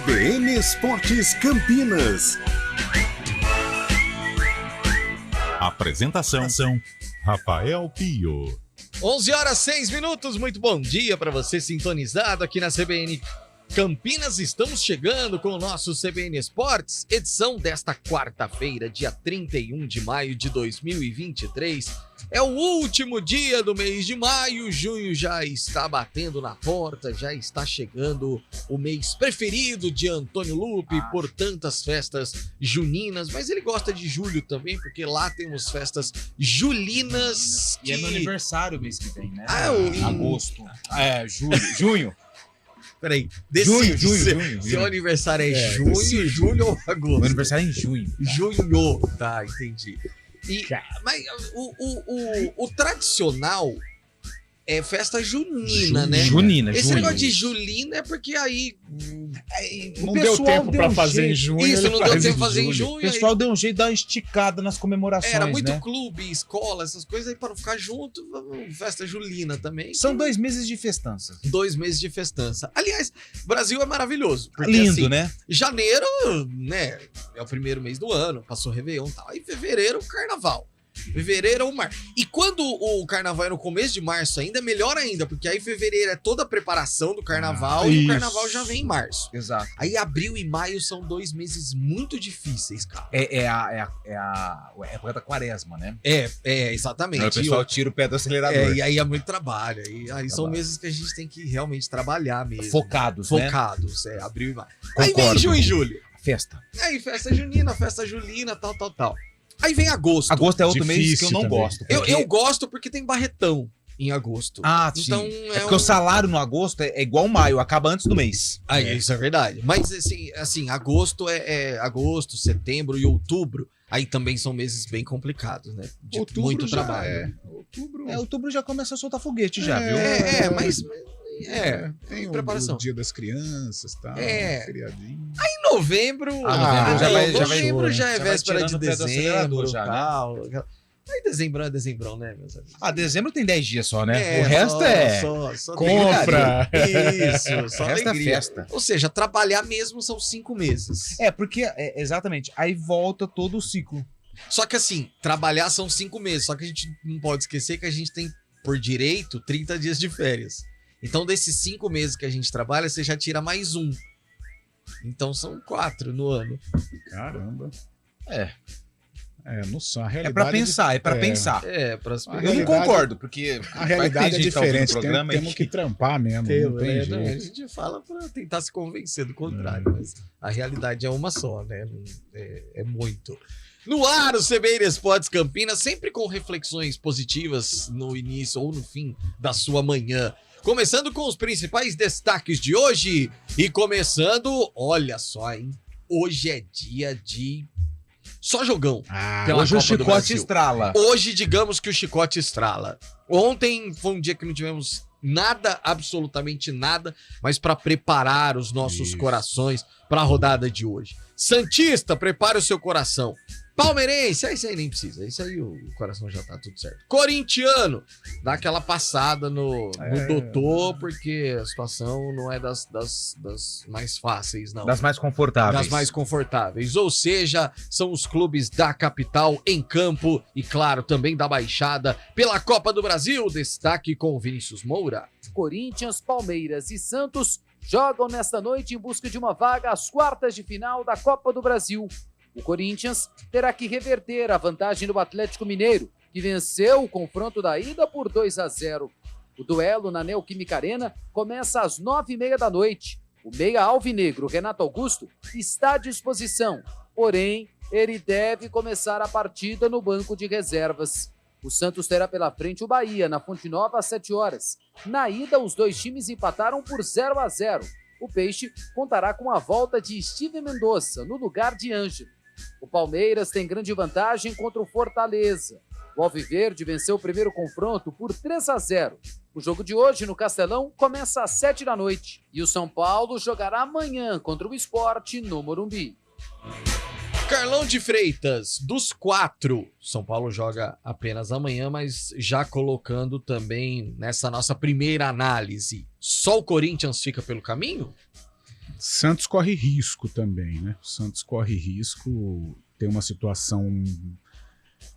CBN Esportes Campinas. Apresentação: Rafael Pio. 11h06, muito bom dia para você sintonizado aqui na CBN Campinas. Estamos chegando com o nosso CBN Esportes, edição desta quarta-feira, dia 31 de maio de 2023. É o último dia do mês de maio, junho já está batendo na porta, já está chegando o mês preferido de Antônio Lupe por tantas festas juninas, mas ele gosta de julho também, porque lá temos festas julinas. E é meu aniversário mês que vem, né? Agosto. Junho. Peraí, Junho. Seu aniversário é junho, julho ou agosto? Meu aniversário é em junho. Junho, tá, entendi. Mas o tradicional é festa junina, né? Junina. Esse negócio de julina é porque aí Não deu tempo pra fazer em junho. Isso, não deu tempo pra fazer em junho. O pessoal deu um jeito de dar uma esticada nas comemorações, era muito né? clube, escola, essas coisas aí para não ficar junto. Festa julina também. São 2 meses de festança. 2 meses de festança. Aliás, Brasil é maravilhoso. Porque, Lindo, assim, né? Janeiro, né, é o primeiro mês do ano, passou Réveillon e tal. Aí fevereiro, carnaval. Fevereiro ou março. E quando o carnaval é no começo de março ainda, é melhor ainda, porque aí fevereiro é toda a preparação do carnaval e o carnaval já vem em março. Exato. Aí abril e maio são 2 meses muito difíceis, cara. É a época da quaresma, né? Exatamente. Aí o pessoal tira o pé do acelerador. E aí é muito trabalho. Aí são meses que a gente tem que realmente trabalhar mesmo. Focados, né? Abril e maio. Concordo. Aí vem junho e julho. Festa. Aí festa julina, tal. Aí vem agosto. Agosto é outro mês que eu não também. gosto. Eu gosto porque tem barretão em agosto. Ah, então, sim. É porque o salário no agosto é igual maio, acaba antes do mês. Isso é verdade. Mas assim, agosto é agosto, setembro e outubro. Aí também são meses bem complicados, né? De Outubro muito já trabalho. Outubro já começa a soltar foguete já, viu? Mas tem preparação. o Dia das Crianças, tá? Feriadinho. Em novembro, novembro já é véspera de dezembro, já, tal. Aí dezembrão é dezembrão, né, meus amigos? Dezembro tem 10 dias só, né? O resto só compra. Isso, só O resto é alegria. festa. Ou seja, trabalhar mesmo são 5 meses. Porque, exatamente, aí volta todo o ciclo. Só que assim, trabalhar são 5 meses. Só que a gente não pode esquecer que a gente tem, por direito, 30 dias de férias. Então, desses 5 meses que a gente trabalha, você já tira mais 1. Então, são 4 no ano. Caramba. É pra pensar. Eu não concordo, porque a realidade é diferente, temos que trampar mesmo, não tem jeito. A gente fala pra tentar se convencer do contrário, mas a realidade é uma só, né? É muito. No ar, o CBN Esportes Campinas, sempre com reflexões positivas no início ou no fim da sua manhã. Começando com os principais destaques de hoje e começando, olha só, hein? Hoje é dia de só jogão. Hoje o chicote estrala. Hoje, digamos que o chicote estrala. Ontem foi um dia que não tivemos nada, absolutamente nada, mas para preparar os nossos corações para a rodada de hoje. Santista, prepare o seu coração. Palmeirense, isso aí nem precisa. Isso aí o coração já tá tudo certo. Corintiano, dá aquela passada no doutor, porque a situação não é das mais fáceis, não. Das mais confortáveis. Das mais confortáveis. Ou seja, são os clubes da capital em campo e, claro, também da Baixada pela Copa do Brasil. Destaque com o Vinícius Moura. Corinthians, Palmeiras e Santos jogam nesta noite em busca de uma vaga às quartas de final da Copa do Brasil. O Corinthians terá que reverter a vantagem do Atlético Mineiro, que venceu o confronto da ida por 2-0. O duelo na Neoquímica Arena começa às 9h30 da noite. O meia alvinegro Renato Augusto está à disposição, porém, ele deve começar a partida no banco de reservas. O Santos terá pela frente o Bahia, na Fonte Nova, às 7 horas. Na ida, os dois times empataram por 0-0. O Peixe contará com a volta de Steven Mendonça, no lugar de Ângelo. O Palmeiras tem grande vantagem contra o Fortaleza. O Alviverde venceu o primeiro confronto por 3-0. O jogo de hoje no Castelão começa às 7 da noite. E o São Paulo jogará amanhã contra o Sport no Morumbi. Carlão de Freitas, dos 4, São Paulo joga apenas amanhã, mas já colocando também nessa nossa primeira análise, só o Corinthians fica pelo caminho? Santos corre risco também, né? O Santos corre risco, tem uma situação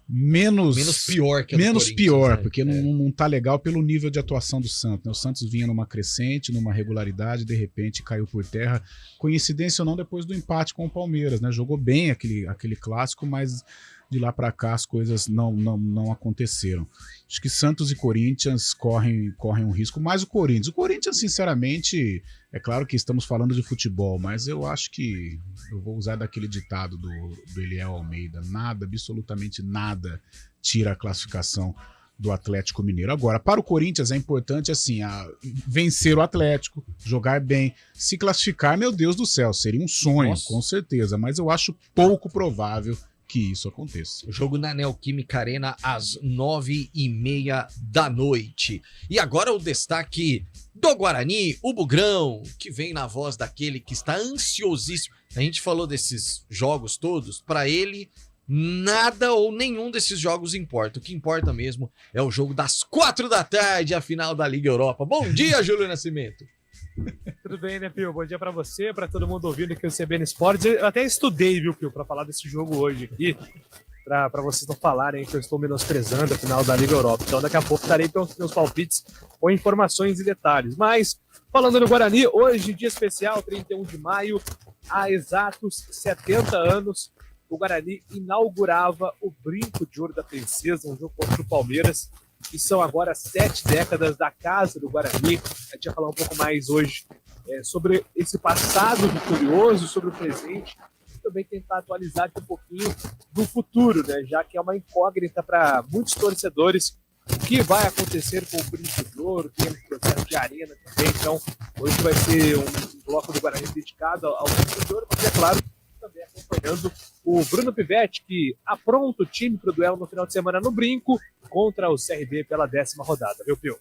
menos pior que a do menos Corinthians, pior, né? porque não tá legal pelo nível de atuação do Santos, né? O Santos vinha numa crescente, numa regularidade, de repente caiu por terra, coincidência ou não, depois do empate com o Palmeiras, né? Jogou bem aquele clássico, mas de lá para cá as coisas não aconteceram. Acho que Santos e Corinthians correm um risco, mais o Corinthians, sinceramente, é claro que estamos falando de futebol, mas eu acho que eu vou usar daquele ditado do Eliel Almeida: nada, absolutamente nada, tira a classificação do Atlético Mineiro. Agora, para o Corinthians é importante assim, vencer o Atlético, jogar bem, se classificar, meu Deus do céu, seria um sonho, nossa, com certeza, mas eu acho pouco provável que isso aconteça. O jogo na Neoquímica Arena às 9h30 da noite. E agora o destaque do Guarani, o Bugrão, que vem na voz daquele que está ansiosíssimo. A gente falou desses jogos todos, para ele nada ou nenhum desses jogos importa. O que importa mesmo é o jogo das 4 da tarde, a final da Liga Europa. Bom dia, Júlio Nascimento. Tudo bem, né, Pio? Bom dia pra você, pra todo mundo ouvindo aqui o CBN Esportes. Eu até estudei, viu, Pio, pra falar desse jogo hoje aqui, pra vocês não falarem que eu estou menosprezando a final da Liga Europa. Então daqui a pouco darei pelos meus palpites com informações e detalhes. Mas, falando no Guarani, hoje, dia especial, 31 de maio, há exatos 70 anos, o Guarani inaugurava o Brinco de Ouro da Princesa, um jogo contra o Palmeiras, que são agora 7 décadas da casa do Guarani. A gente vai falar um pouco mais hoje sobre esse passado vitorioso, sobre o presente, e também tentar atualizar um pouquinho do futuro, né? Já que é uma incógnita para muitos torcedores o que vai acontecer com o Brinco de Ouro, tem um processo de arena também, então hoje vai ser um bloco do Guarani dedicado ao Brinco de Ouro, mas é claro, também acompanhando o Bruno Pivetti, que apronta o time para o duelo no final de semana no Brinco contra o CRB pela 10ª rodada, viu, Pio?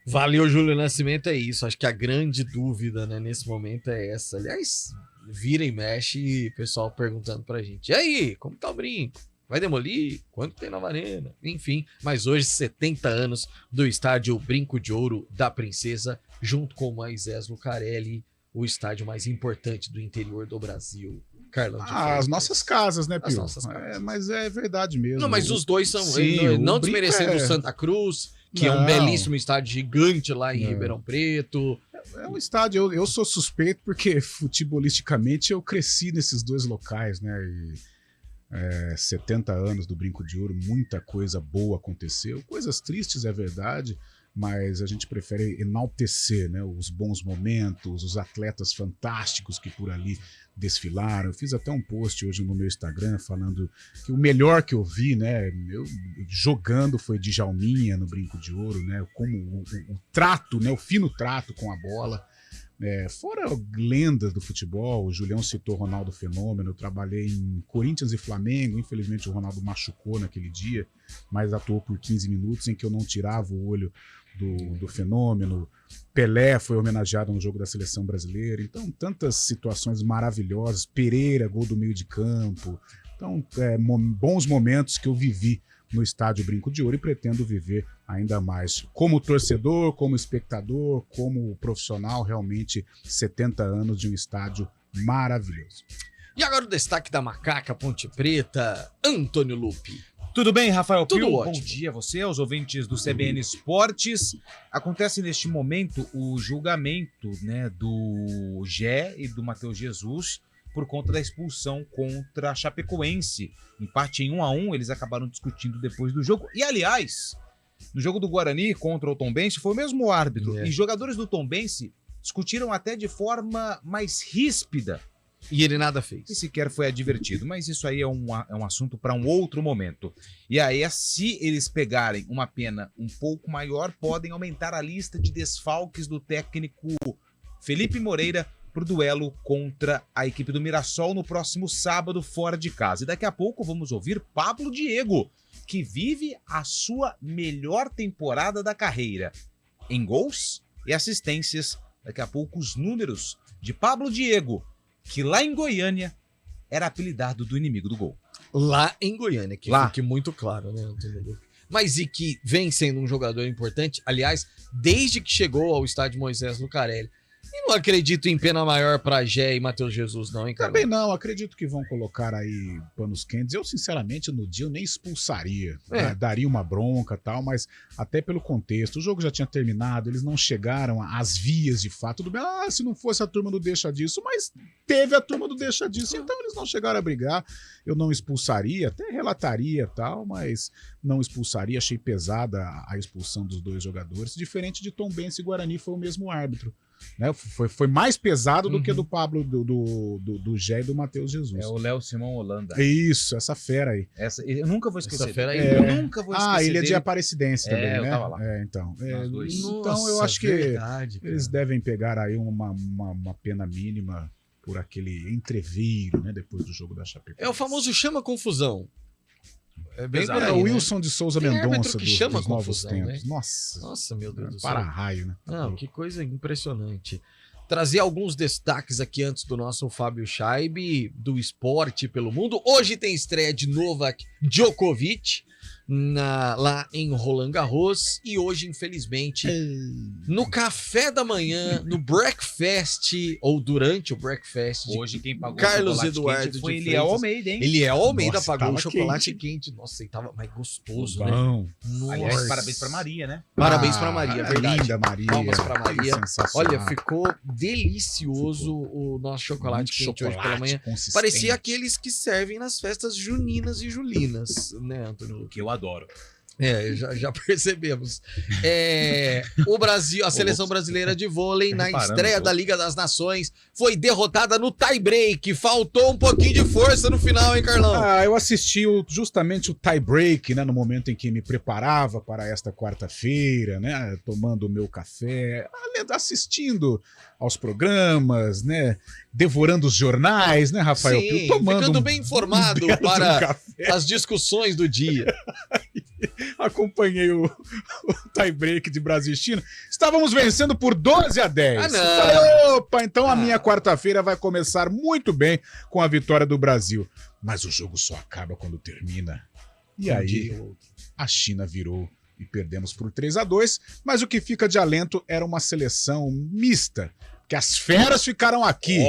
Valeu, Júlio Nascimento, é isso. Acho que a grande dúvida, né, nesse momento é essa. Aliás, vira e mexe e o pessoal perguntando pra gente: e aí, como tá o Brinco? Vai demolir? Quanto tem nova arena? Enfim, mas hoje 70 anos do estádio Brinco de Ouro da Princesa, junto com o Moisés Lucarelli, o estádio mais importante do interior do Brasil. Carlão de as nossas casas, né, Pio? Casas. Mas é verdade mesmo. Não, mas os dois são... Sim, não desmerecendo o Santa Cruz, que é um belíssimo estádio gigante lá em Ribeirão Preto. É um estádio, eu sou suspeito porque futebolisticamente eu cresci nesses dois locais, né? E 70 anos do Brinco de Ouro, muita coisa boa aconteceu. Coisas tristes, é verdade, mas a gente prefere enaltecer, né, os bons momentos, os atletas fantásticos que por ali desfilaram. Eu fiz até um post hoje no meu Instagram falando que o melhor que eu vi, né, eu jogando foi Djalminha no Brinco de Ouro, né, como o trato, né, o fino trato com a bola. Fora lendas do futebol, o Julião citou Ronaldo Fenômeno, eu trabalhei em Corinthians e Flamengo, infelizmente o Ronaldo machucou naquele dia, mas atuou por 15 minutos em que eu não tirava o olho do Fenômeno. Pelé foi homenageado no jogo da Seleção Brasileira, então tantas situações maravilhosas, Pereira, gol do meio de campo, então bons momentos que eu vivi no estádio Brinco de Ouro e pretendo viver ainda mais como torcedor, como espectador, como profissional. Realmente 70 anos de um estádio maravilhoso. E agora o destaque da Macaca Ponte Preta, Antônio Lupi. Tudo bem, Rafael Tudo Pio? ótimo. Bom dia a você, aos ouvintes do CBN Esportes. Acontece neste momento o julgamento, né, do Gé e do Matheus Jesus por conta da expulsão contra a Chapecoense. Empate em 1-1, eles acabaram discutindo depois do jogo. E, aliás, no jogo do Guarani contra o Tombense, foi o mesmo árbitro. E jogadores do Tombense discutiram até de forma mais ríspida. E ele nada fez. E sequer foi advertido. Mas isso aí é um assunto para um outro momento. E aí, se eles pegarem uma pena um pouco maior, podem aumentar a lista de desfalques do técnico Felipe Moreira para o duelo contra a equipe do Mirassol no próximo sábado, fora de casa. E daqui a pouco vamos ouvir Pablo Diego, que vive a sua melhor temporada da carreira em gols e assistências. Daqui a pouco os números de Pablo Diego, que lá em Goiânia era apelidado do inimigo do gol. Lá em Goiânia, que fique muito claro, né, Antônio? Mas e que vem sendo um jogador importante, aliás, desde que chegou ao estádio Moisés Lucarelli. E não acredito em pena maior pra Gé e Matheus Jesus, não, hein, cara? Também não, acredito que vão colocar aí panos quentes. Eu, sinceramente, no dia eu nem expulsaria. Né? Daria uma bronca e tal, mas até pelo contexto. O jogo já tinha terminado, eles não chegaram às vias de fato. Tudo bem, se não fosse a turma do deixa disso, mas teve a turma do deixa disso, então eles não chegaram a brigar. Eu não expulsaria, até relataria e tal, mas não expulsaria. Achei pesada a expulsão dos dois jogadores. Diferente de Tombense e Guarani, foi o mesmo árbitro. Né? Foi mais pesado do que do Pablo, do Gé e do Matheus Jesus. É o Léo Simão Holanda. Isso, essa fera aí. Eu nunca vou esquecer. Essa fera aí. Eu nunca vou esquecer. Ele é de dele. Aparecidense também, né? Eu tava lá. Então. Nós dois. Então eu acho que eles devem pegar aí uma pena mínima por aquele entreveiro, né? Depois do jogo da Chapecoense. É o famoso chama confusão. É bem Exato. por É aí, o né? Wilson de Souza Tem Mendonça árbitro que chama dos novos confusão, tempos. né? Nossa, Meu Deus do céu. para raio, né? Não, que coisa impressionante. Trazer alguns destaques aqui antes do nosso Fábio Scheibe, do esporte pelo mundo. Hoje tem estreia de Novak Djokovic lá em Roland Garros. E hoje, infelizmente, no café da manhã, no breakfast, ou durante o breakfast, Hoje quem pagou Carlos o chocolate Eduardo quente foi de Eliel Freitas. Almeida, hein? Eliel Almeida Nossa, pagou o tava chocolate quente. Nossa, ele tava mais gostoso, né? Bom. Nossa. Aliás, parabéns pra Maria, né? Parabéns pra Maria, verdade. Linda Maria. Palmas pra Maria. Sensacional. Olha, ficou delicioso o nosso chocolate quente hoje pela manhã. Consistente. Parecia aqueles que servem nas festas juninas e julinas, né, Antônio? Que eu adoro. Já percebemos. O Brasil, a seleção brasileira de vôlei, na estreia da Liga das Nações, foi derrotada no tie-break. Faltou um pouquinho de força no final, hein, Carlão? Eu assisti justamente o tie-break, né, no momento em que me preparava para esta quarta-feira, né, tomando o meu café, assistindo aos programas, né, devorando os jornais, né, Rafael? Sim, tomando ficando bem informado para café. as discussões do dia. Acompanhei o tie-break de Brasil e China. Estávamos vencendo por 12-10. Ah, não. Falei, opa, então a minha quarta-feira vai começar muito bem com a vitória do Brasil. Mas o jogo só acaba quando termina. E aí, a China virou e perdemos por 3-2. Mas o que fica de alento era uma seleção mista. Que as feras ficaram aqui.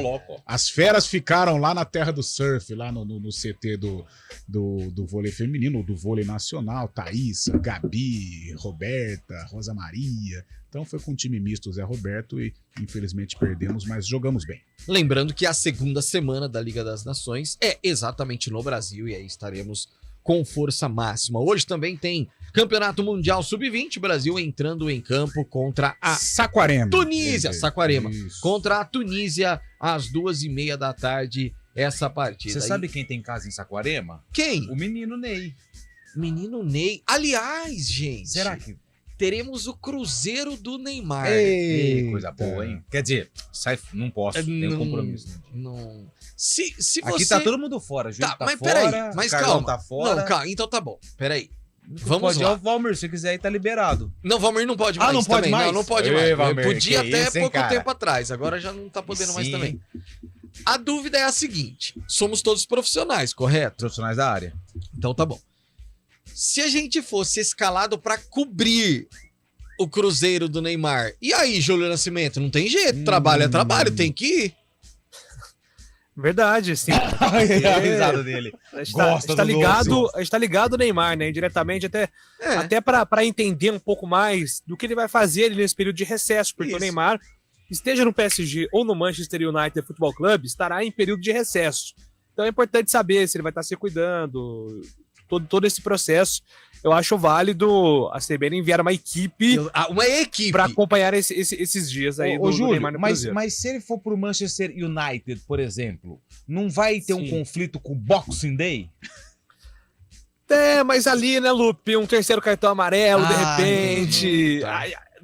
As feras ficaram lá na terra do surf, lá no CT do vôlei feminino, do vôlei nacional. Thaísa, Gabi, Roberta, Rosa Maria. Então foi com um time misto, Zé Roberto, e infelizmente perdemos, mas jogamos bem. Lembrando que a segunda semana da Liga das Nações é exatamente no Brasil, e aí estaremos com força máxima. Hoje também tem Campeonato Mundial Sub-20, Brasil entrando em campo contra a Saquarema. Tunísia, Saquarema, Isso. contra a Tunísia às 2h30 da tarde, essa partida. Você sabe quem tem casa em Saquarema? Quem? O menino Ney. Menino Ney. Aliás, gente, Será que... teremos o Cruzeiro do Neymar. Ei, coisa boa, hein? Quer dizer, não posso, tenho compromisso. Não. Se você... Aqui tá todo mundo fora, Júlio tá mas fora, peraí, mas Carlão calma. tá fora. Não, calma, então tá bom, peraí. Vamos Pode ir lá. ao Valmir, se quiser ir, tá liberado. Não, Valmir não pode mais não pode também. mais? Não pode Ei, mais. Valmir, Podia que até isso, hein, pouco cara? tempo atrás, agora já não tá podendo mais Sim. também. A dúvida é a seguinte, somos todos profissionais, correto? Profissionais da área. Então tá bom. Se a gente fosse escalado pra cobrir o Cruzeiro do Neymar, e aí, Júlio Nascimento, não tem jeito, trabalho é trabalho, tem que ir. Verdade, sim. a risada dele. A gente Gosta tá do ligado, a gente tá ligado no Neymar, né? Indiretamente, até pra entender um pouco mais do que ele vai fazer ali nesse período de recesso, porque Isso. o Neymar, esteja no PSG ou no Manchester United Football Club, estará em período de recesso. Então é importante saber se ele vai estar se cuidando, todo esse processo. Eu acho válido a CBN enviar uma equipe para acompanhar esses dias aí do Júlio, Neymar no Cruzeiro. mas se ele for pro Manchester United, por exemplo, não vai ter um conflito com o Boxing Day? Mas ali, né, Lupe, um terceiro cartão amarelo, de repente.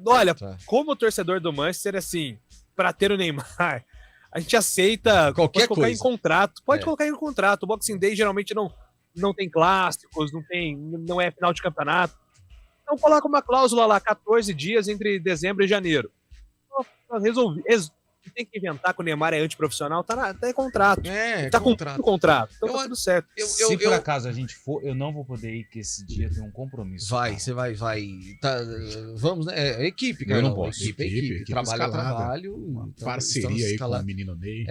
Olha, como torcedor do Manchester, assim, para ter o Neymar, a gente aceita qualquer colocar coisa. em contrato. Pode colocar em contrato. O Boxing Day geralmente não tem clássicos, não é final de campeonato. Então coloca uma cláusula lá, 14 dias entre dezembro e janeiro. que tem que inventar que o Neymar é antiprofissional, tá em contrato. Tá contrato. com contrato. Então Eu- tá tudo certo. Se por acaso a gente for, eu não vou poder ir, que esse dia tem um compromisso. Você vai. Tá, vamos, né? Equipe, cara. Eu não posso. Equipe. Trabalho a escalada. trabalho. Uma então, parceria estamos aí com escalando. o menino Ney.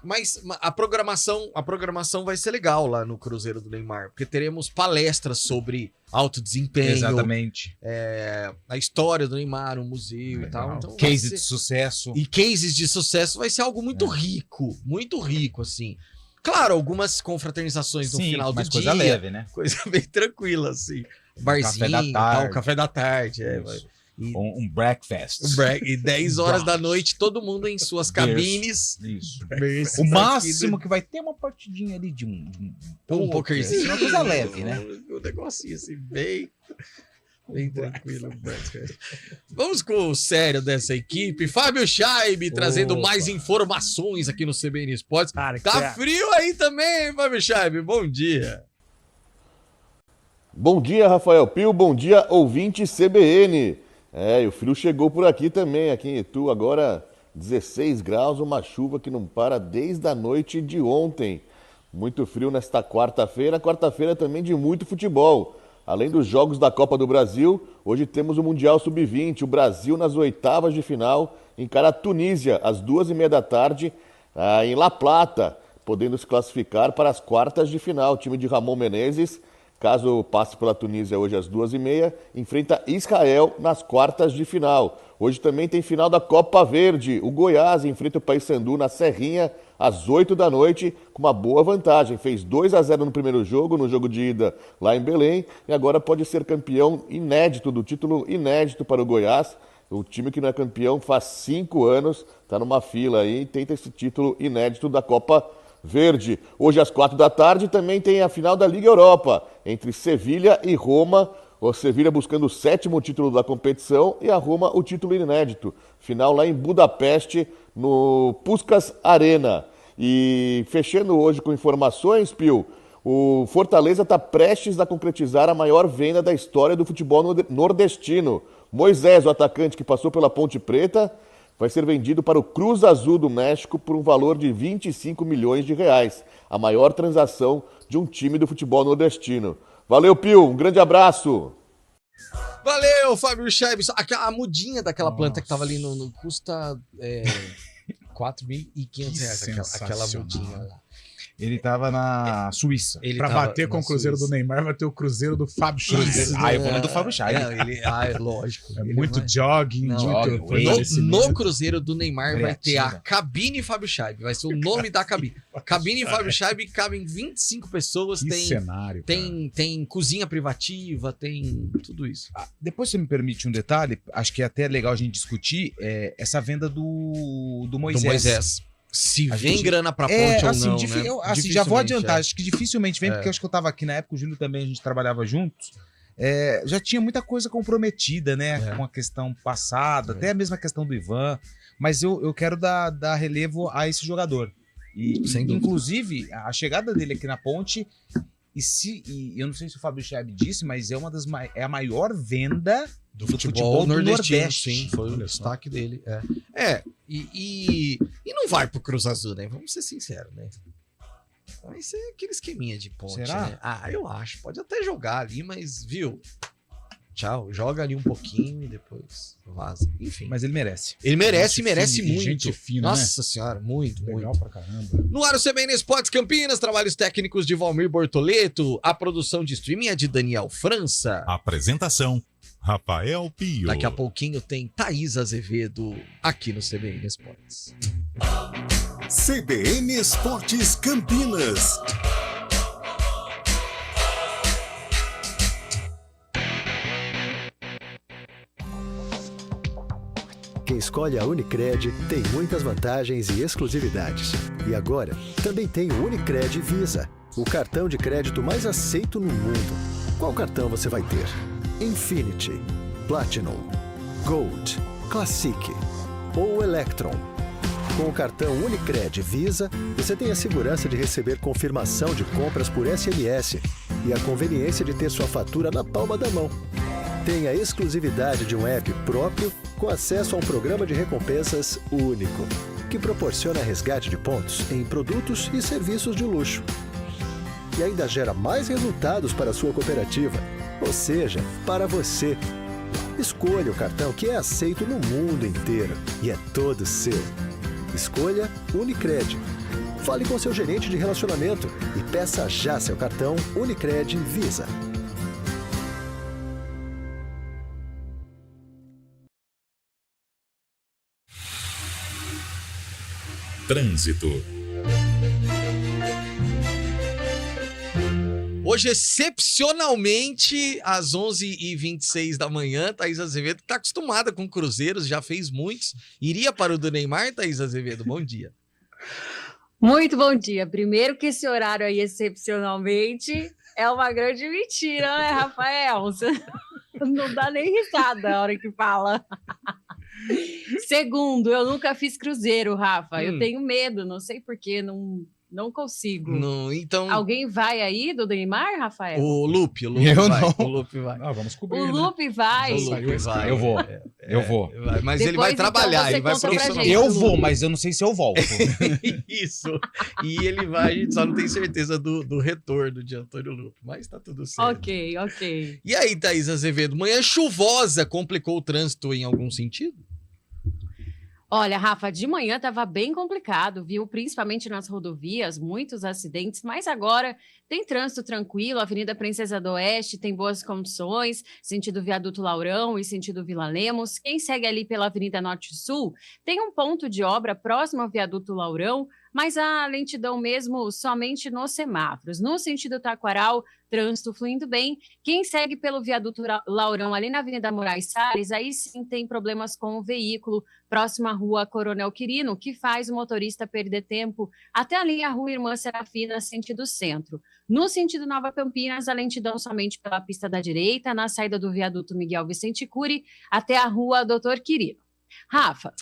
Mas a programação vai ser legal lá no Cruzeiro do Neymar, porque teremos palestras sobre alto desempenho, Exatamente. a história do Neymar, um museu e Legal. tal. Então vai Case ser- de sucesso. E cases de sucesso vai ser algo muito rico, assim. Claro, algumas confraternizações no Sim, final do mas dia. coisa leve, né? Coisa bem tranquila, assim. Barzinho, Café da tarde. café da tarde. Isso. E, Um breakfast. e 10 horas da noite, todo mundo em suas cabines. Isso. Berço, O máximo que vai ter uma partidinha ali de um um pokerzinho. Uma coisa leve, né? Um negocinho assim, bem tranquilo. Vamos com o sério dessa equipe. Fábio Scheibe trazendo Opa. mais informações aqui no CBN Esportes. Cara, Tá frio aí também, hein, Fábio Scheibe? Bom dia. Bom dia, Rafael Pio. Bom dia, ouvinte CBN. E o frio chegou por aqui também, aqui em Itu. Agora 16 graus, uma chuva que não para desde a noite de ontem. Muito frio nesta quarta-feira. Quarta-feira também de muito futebol. Além dos jogos da Copa do Brasil, hoje temos o Mundial Sub-20. O Brasil nas oitavas de final encara a Tunísia às 2h30 da tarde em La Plata, podendo se classificar para as quartas de final. O time de Ramon Menezes, caso passe pela Tunísia hoje às 2h30, enfrenta Israel nas quartas de final. Hoje também tem final da Copa Verde. O Goiás enfrenta o Paysandu na Serrinha às 8 da noite, com uma boa vantagem. Fez 2-0 no primeiro jogo, no jogo de ida lá em Belém, e agora pode ser campeão inédito, do título inédito para o Goiás. O time que não é campeão faz 5 anos, está numa fila aí, tenta esse título inédito da Copa Verde. Hoje às 4 da tarde também tem a final da Liga Europa, entre Sevilha e Roma. O Sevilha buscando o 7º título da competição e a Roma o título inédito. Final lá em Budapeste, no Puskás Arena. E fechando hoje com informações, Pio, o Fortaleza está prestes a concretizar a maior venda da história do futebol nordestino. Moisés, o atacante que passou pela Ponte Preta, vai ser vendido para o Cruz Azul do México por um valor de 25 milhões de reais. A maior transação de um time do futebol nordestino. Valeu, Pio. Um grande abraço. Valeu, Fábio Scheibe. A mudinha daquela planta que tava ali no custa R$4.500. Aquela mudinha lá. Ele tava na Suíça. Pra bater com o Cruzeiro do Neymar, vai ter o Cruzeiro do Fábio Scheibe. Eu vou no do Fábio Scheibe. Lógico. É muito jogging, Jogging, muito fortalecimento. No Cruzeiro do Neymar vai ter a cabine Fábio Scheibe. Vai ser o nome da cabine. Cabine Fábio Scheibe, cabem 25 pessoas. Que cenário, cara. Tem cozinha privativa, tem tudo isso. Depois você me permite um detalhe, acho que é até legal a gente discutir essa venda do Moisés. Do Moisés. Se A vem gente- grana pra ponte ou não, né? eu já vou Dificilmente, adiantar, acho que dificilmente vem, É. porque eu acho que eu tava aqui na época, o Júlio também, a gente trabalhava juntos, já tinha muita coisa comprometida, né, com a questão passada, até a mesma questão do Ivan, mas eu quero dar relevo a esse jogador. E, Sem dúvida. inclusive, a chegada dele aqui na ponte, e eu não sei se o Fábio Scheibe disse, mas é a maior venda do futebol do Nordeste. Sim, foi o Olha só. destaque dele. E não vai pro Cruz Azul, né? Vamos ser sinceros, né? Vai ser aquele esqueminha de ponte, Será? né? Eu acho. Pode até jogar ali, mas, viu? Tchau, joga ali um pouquinho e depois vaza. Enfim. Mas ele merece. ele merece, gente merece fina, e muito. gente fina, Nossa senhora, muito, muito. Legal pra caramba. No ar o CBN Esportes Campinas, trabalhos técnicos de Valmir Bortoleto, a produção de streaming é de Daniel França. Apresentação: Rafael Pio. Daqui a pouquinho tem Thaís Azevedo aqui no CBN Esportes. CBN Esportes Campinas. Quem escolhe a Unicred tem muitas vantagens e exclusividades. E agora, também tem o Unicred Visa, o cartão de crédito mais aceito no mundo. Qual cartão você vai ter? Infinity, Platinum, Gold, Classic ou Electron? Com o cartão Unicred Visa, você tem a segurança de receber confirmação de compras por SMS e a conveniência de ter sua fatura na palma da mão. Tem a exclusividade de um app próprio com acesso a um programa de recompensas único. que proporciona resgate de pontos em produtos e serviços de luxo. E ainda gera mais resultados para a sua cooperativa, ou seja, para você. Escolha o cartão que é aceito no mundo inteiro e é todo seu. Escolha Unicred. Fale com seu gerente de relacionamento e peça já seu cartão Unicred Visa. Trânsito. Hoje, excepcionalmente, às 11h26 da manhã, Thaís Azevedo, que está acostumada com cruzeiros, já fez muitos. Iria para o do Neymar, Thaís Azevedo? Bom dia. Muito bom dia. Primeiro que esse horário aí, excepcionalmente, é uma grande mentira, né, Rafael? Você não dá nem risada a hora que fala. Segundo, eu nunca fiz cruzeiro, Rafa. Eu tenho medo, não sei porquê, não consigo. Não, então... Alguém vai aí do Neymar, Rafael? O Lupe vai. não. O Lupe vai. Ah, vamos cobrir, O Lupe vai. O Lupe vai. Eu vou. Eu vou. Vai, mas Depois, ele vai então, trabalhar, você ele vai conta pra profissional. gente. Eu vou, mas eu não sei se eu volto. Isso. E ele vai, a gente só não tem certeza do retorno de Antônio Lupe, mas tá tudo certo. Ok. E aí, Thaís Azevedo, manhã chuvosa complicou o trânsito em algum sentido? Olha, Rafa, de manhã estava bem complicado, viu? Principalmente nas rodovias, muitos acidentes, mas agora tem trânsito tranquilo, Avenida Princesa do Oeste tem boas condições, sentido Viaduto Laurão e sentido Vila Lemos. Quem segue ali pela Avenida Norte Sul tem um ponto de obra próximo ao Viaduto Laurão, mas a lentidão mesmo somente nos semáforos. No sentido Taquaral, trânsito fluindo bem. Quem segue pelo Viaduto Laurão, ali na Avenida Moraes Salles, aí sim tem problemas com o veículo próximo à Rua Coronel Quirino, que faz o motorista perder tempo até ali a Rua Irmã Serafina, sentido centro. No sentido Nova Campinas, a lentidão somente pela pista da direita, na saída do Viaduto Miguel Vicente Cury, até a Rua Doutor Quirino. Rafa.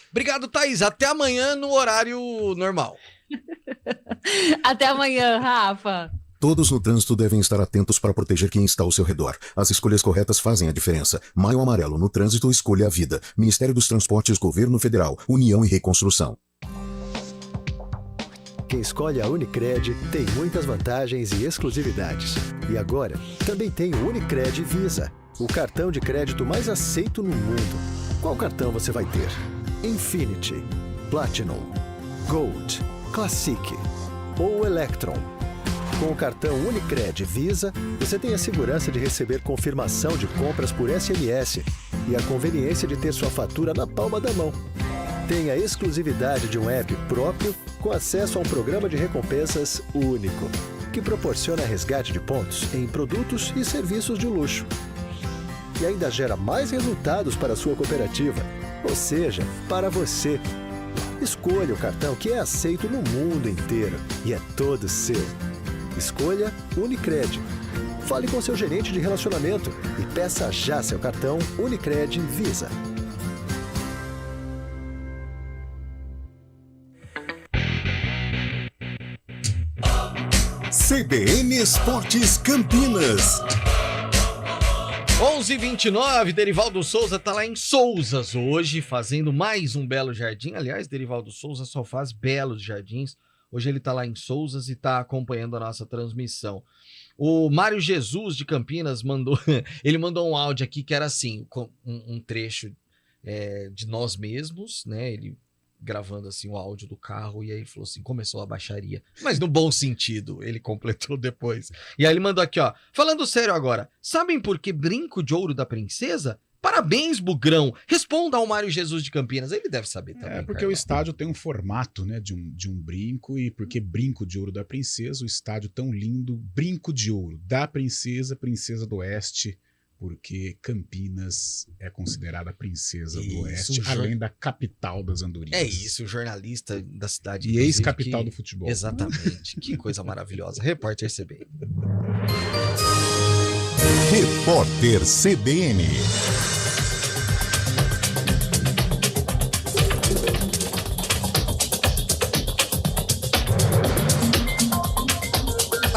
Obrigado, Thaís. Até amanhã no horário normal. Até amanhã, Rafa. Todos no trânsito devem estar atentos para proteger quem está ao seu redor. As escolhas corretas fazem a diferença. Maio Amarelo no trânsito, escolha a vida. Ministério dos Transportes, Governo Federal, União e Reconstrução. Quem escolhe a Unicred tem muitas vantagens e exclusividades. E agora, também tem o Unicred Visa, o cartão de crédito mais aceito no mundo. Qual cartão você vai ter? Infinity, Platinum, Gold, Classic ou Electron? Com o cartão Unicred Visa, você tem a segurança de receber confirmação de compras por SMS e a conveniência de ter sua fatura na palma da mão. Tem a exclusividade de um app próprio com acesso a um programa de recompensas único, que proporciona resgate de pontos em produtos e serviços de luxo. E ainda gera mais resultados para a sua cooperativa, ou seja, para você. Escolha o cartão que é aceito no mundo inteiro e é todo seu. Escolha Unicred. Fale com seu gerente de relacionamento e peça já seu cartão Unicred Visa. CBN Esportes Campinas. 11h29, Derivaldo Souza tá lá em Souzas hoje, fazendo mais um belo jardim. Aliás, Derivaldo Souza só faz belos jardins. Hoje ele tá lá em Souzas e tá acompanhando a nossa transmissão. O Mário Jesus de Campinas mandou um áudio aqui que era assim, um trecho de nós mesmos, né? Ele gravando assim o áudio do carro e aí falou assim, começou a baixaria, mas no bom sentido, ele completou depois. E aí ele mandou aqui, ó, falando sério agora, sabem por que brinco de ouro da princesa? Parabéns, Bugrão! Responda ao Mário Jesus de Campinas, ele deve saber também. Porque Carlão. o estádio tem um formato, né, de um brinco, e porque brinco de ouro da princesa, o estádio tão lindo, brinco de ouro da princesa, princesa do Oeste, porque Campinas é considerada a princesa do Oeste, além da capital das andorinhas. É isso, o jornalista da cidade. E ex-capital do futebol. Exatamente, que coisa maravilhosa. Repórter CBN. Repórter CBN.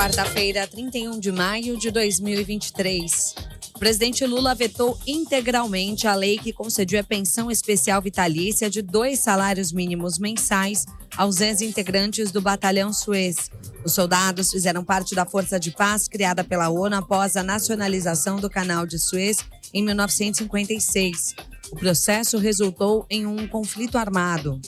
quarta-feira, 31 de maio de 2023. O presidente Lula vetou integralmente a lei que concedia pensão especial vitalícia de 2 salários mínimos mensais aos ex-integrantes do Batalhão Suez. Os soldados fizeram parte da Força de Paz criada pela ONU após a nacionalização do Canal de Suez em 1956. O processo resultou em um conflito armado.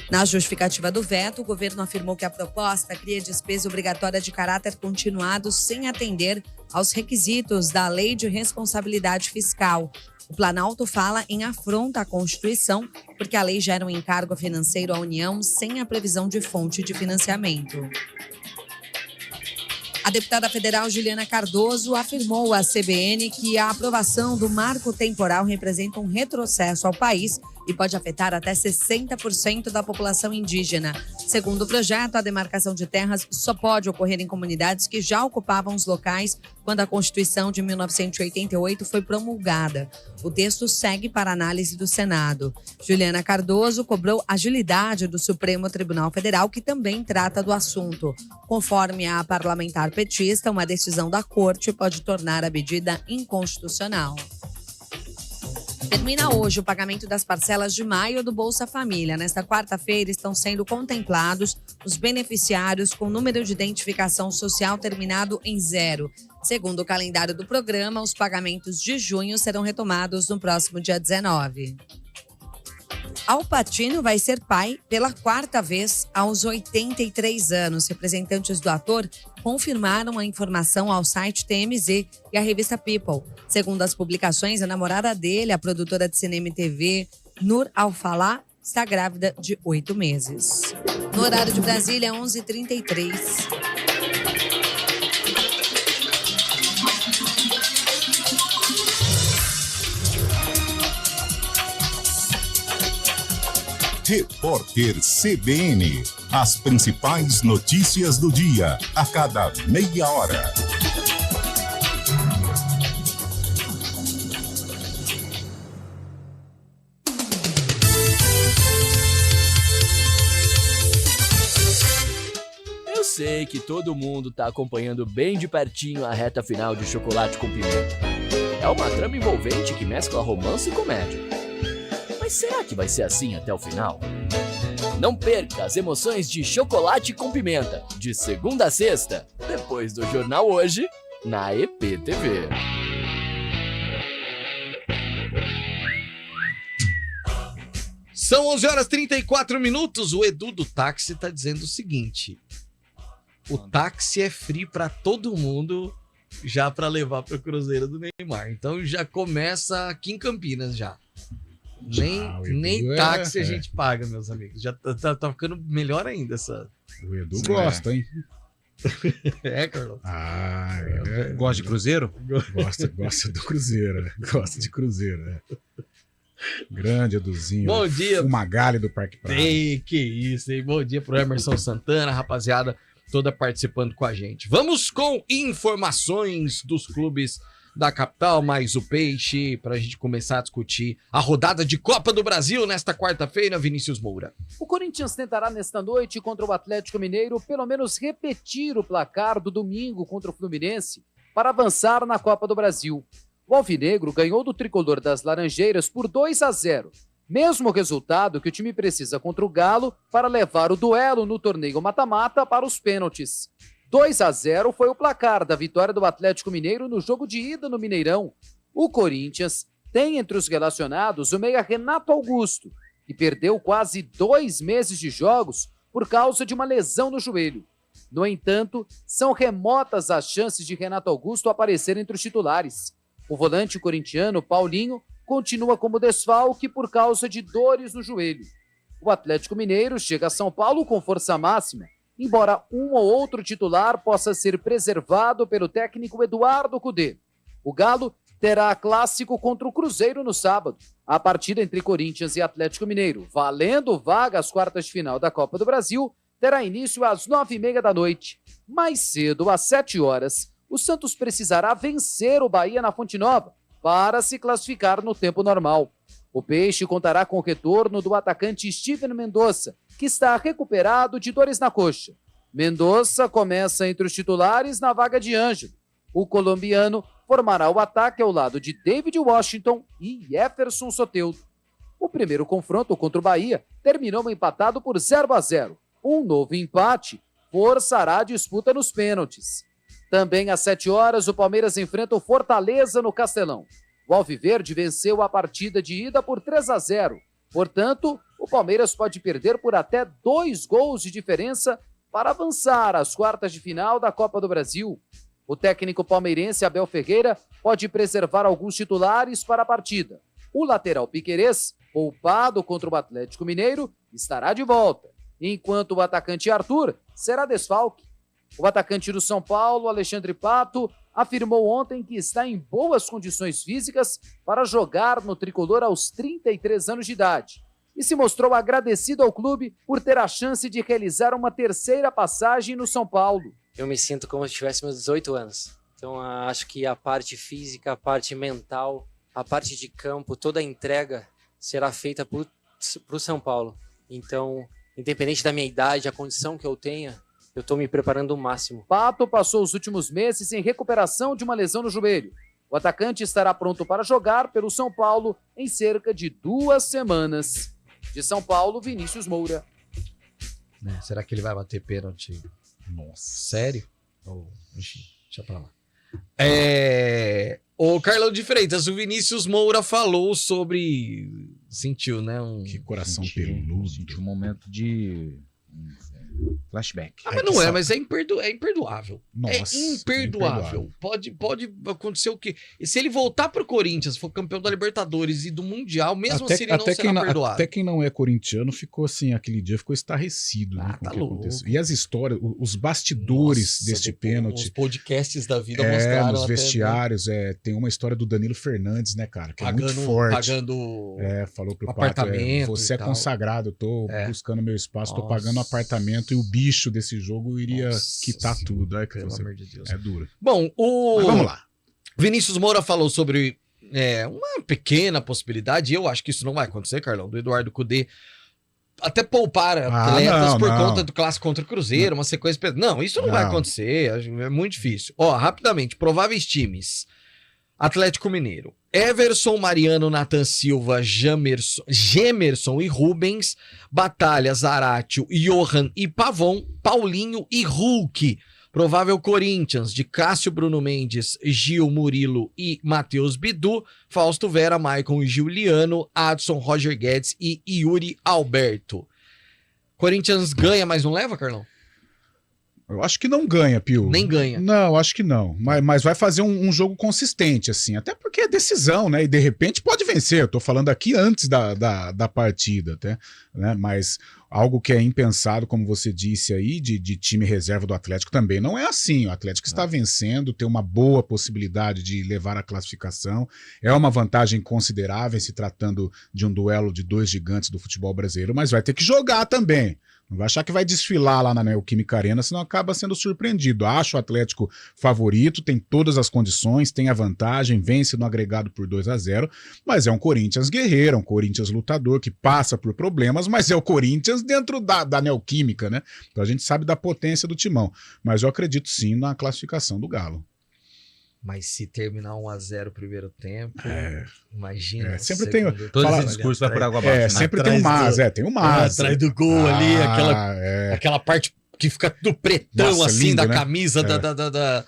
Na justificativa do veto, o governo afirmou que a proposta cria despesa obrigatória de caráter continuado sem atender aos requisitos da Lei de Responsabilidade Fiscal. O Planalto fala em afronta à Constituição, porque a lei gera um encargo financeiro à União sem a previsão de fonte de financiamento. A deputada federal Juliana Cardoso afirmou à CBN que a aprovação do marco temporal representa um retrocesso ao país e pode afetar até 60% da população indígena. Segundo o projeto, a demarcação de terras só pode ocorrer em comunidades que já ocupavam os locais quando a Constituição de 1988 foi promulgada. O texto segue para análise do Senado. Juliana Cardoso cobrou agilidade do Supremo Tribunal Federal, que também trata do assunto. Conforme a parlamentar petista, uma decisão da Corte pode tornar a medida inconstitucional. Termina hoje o pagamento das parcelas de maio do Bolsa Família. Nesta quarta-feira estão sendo contemplados os beneficiários com número de identificação social terminado em 0. Segundo o calendário do programa, os pagamentos de junho serão retomados no próximo dia 19. Al Pacino vai ser pai pela 4ª vez aos 83 anos. Representantes do ator confirmaram a informação ao site TMZ e à revista People. Segundo as publicações, a namorada dele, a produtora de cinema e TV, Nur Al-Falah, está grávida de 8 meses. No horário de Brasília, 11h33. Repórter CBN. As principais notícias do dia, a cada meia hora. Eu sei que todo mundo tá acompanhando bem de pertinho a reta final de Chocolate com Pimenta. É uma trama envolvente que mescla romance e comédia. Mas será que vai ser assim até o final? Não perca as emoções de Chocolate com Pimenta, de segunda a sexta, depois do Jornal Hoje, na EPTV. São 11h34. O Edu do táxi tá dizendo o seguinte: o táxi é free para todo mundo, já para levar pro Cruzeiro do Neymar. Então já começa aqui em Campinas já. Nem táxi a gente paga, meus amigos. Já tá ficando melhor ainda essa. O Edu gosta, hein? É, Carlos. Gosta de Cruzeiro? Gosta do Cruzeiro, né? Gosta de Cruzeiro, né? Grande Eduzinho. Bom dia. O Magali do Parque Praia. Ei, que isso, hein? Bom dia pro Emerson Santana, rapaziada, toda participando com a gente. Vamos com informações dos clubes da capital, mais o Peixe, para a gente começar a discutir a rodada de Copa do Brasil nesta quarta-feira, Vinícius Moura. O Corinthians tentará nesta noite contra o Atlético Mineiro pelo menos repetir o placar do domingo contra o Fluminense para avançar na Copa do Brasil. O Alvinegro ganhou do tricolor das Laranjeiras por 2-0, mesmo resultado que o time precisa contra o Galo para levar o duelo no torneio mata-mata para os pênaltis. 2-0 foi o placar da vitória do Atlético Mineiro no jogo de ida no Mineirão. O Corinthians tem entre os relacionados o meia Renato Augusto, que perdeu quase 2 meses de jogos por causa de uma lesão no joelho. No entanto, são remotas as chances de Renato Augusto aparecer entre os titulares. O volante corintiano, Paulinho, continua como desfalque por causa de dores no joelho. O Atlético Mineiro chega a São Paulo com força máxima, embora um ou outro titular possa ser preservado pelo técnico Eduardo Cudê. O Galo terá clássico contra o Cruzeiro no sábado. A partida entre Corinthians e Atlético Mineiro, valendo vaga às quartas de final da Copa do Brasil, terá início às 9h30 da noite. Mais cedo, às 7 horas, o Santos precisará vencer o Bahia na Fonte Nova para se classificar no tempo normal. O Peixe contará com o retorno do atacante Steven Mendonça, que está recuperado de dores na coxa. Mendonça começa entre os titulares na vaga de Ângelo. O colombiano formará o ataque ao lado de David Washington e Jefferson Soteldo. O primeiro confronto contra o Bahia terminou empatado por 0-0. Um novo empate forçará a disputa nos pênaltis. Também às 7 horas, o Palmeiras enfrenta o Fortaleza no Castelão. O Alviverde venceu a partida de ida por 3-0. Portanto, o Palmeiras pode perder por até 2 gols de diferença para avançar às quartas de final da Copa do Brasil. O técnico palmeirense Abel Ferreira pode preservar alguns titulares para a partida. O lateral Piquerez, poupado contra o Atlético Mineiro, estará de volta, enquanto o atacante Arthur será desfalque. O atacante do São Paulo, Alexandre Pato, afirmou ontem que está em boas condições físicas para jogar no tricolor aos 33 anos de idade e se mostrou agradecido ao clube por ter a chance de realizar uma terceira passagem no São Paulo. Eu me sinto como se tivesse meus 18 anos. Então acho que a parte física, a parte mental, a parte de campo, toda a entrega será feita para o São Paulo. Então, independente da minha idade, a condição que eu tenha, eu estou me preparando o máximo. Pato passou os últimos meses em recuperação de uma lesão no joelho. O atacante estará pronto para jogar pelo São Paulo em cerca de 2 semanas. De São Paulo, Vinícius Moura. Será que ele vai bater pênalti? Nossa. Sério? Deixa pra lá. O Carlão de Freitas, o Vinícius Moura falou sobre... Sentiu, né? Que coração peludo. Sentiu um momento de... flashback. Mas não é, mas é imperdoável. Nossa, é imperdoável. Pode acontecer o quê? E se ele voltar pro Corinthians, for campeão da Libertadores e do Mundial, mesmo assim ele não será perdoado. Até quem não é corintiano ficou assim, aquele dia ficou estarrecido, né, com o que aconteceu. E as histórias, os bastidores deste pênalti. Os podcasts da vida mostraram. Nos vestiários, tem uma história do Danilo Fernandes, né, cara, que é muito forte. Pagando falou pro apartamento. Pato, você é consagrado, eu tô buscando meu espaço, tô pagando um apartamento e o bicho desse jogo iria quitar tudo. Pelo amor de Deus. É duro. Bom, Mas vamos lá. Vinícius Moura falou sobre uma pequena possibilidade, eu acho que isso não vai acontecer, Carlão, do Eduardo Cudê até poupar atletas por conta do clássico contra o Cruzeiro, uma sequência... Não, isso não vai acontecer, é muito difícil. Rapidamente, prováveis times. Atlético Mineiro, Everson, Mariano, Nathan Silva, Gemerson e Rubens, Batalha, Zaratio, Johan e Pavon, Paulinho e Hulk. Provável Corinthians, de Cássio, Bruno Mendes, Gil, Murilo e Matheus Bidu, Fausto Vera, Maicon e Giuliano, Adson, Roger Guedes e Yuri Alberto. Corinthians ganha, mas não leva, Carlão? Eu acho que não ganha, Pio. Nem ganha. Não, acho que não. Mas vai fazer um jogo consistente, assim. Até porque é decisão, né? E de repente pode vencer. Eu tô falando aqui antes da partida, até. Né? Mas algo que é impensado, como você disse aí, de time reserva do Atlético também não é assim. O Atlético está vencendo, tem uma boa possibilidade de levar a classificação. É uma vantagem considerável se tratando de um duelo de 2 gigantes do futebol brasileiro, mas vai ter que jogar também. Não vai achar que vai desfilar lá na Neoquímica Arena, senão acaba sendo surpreendido. Acho o Atlético favorito, tem todas as condições, tem a vantagem, vence no agregado por 2-0, mas é um Corinthians guerreiro, é um Corinthians lutador, que passa por problemas, mas é o Corinthians dentro da Neoquímica, né? Então a gente sabe da potência do timão. Mas eu acredito sim na classificação do Galo. Mas se terminar 1-0 o primeiro tempo, imagina. Sempre tem. Todo esse discurso vai por água abaixo. Né? Sempre tem um mas, tem um mas. Atrás do gol ali, aquela parte que fica tudo pretão. Nossa, assim, lindo, da camisa, da...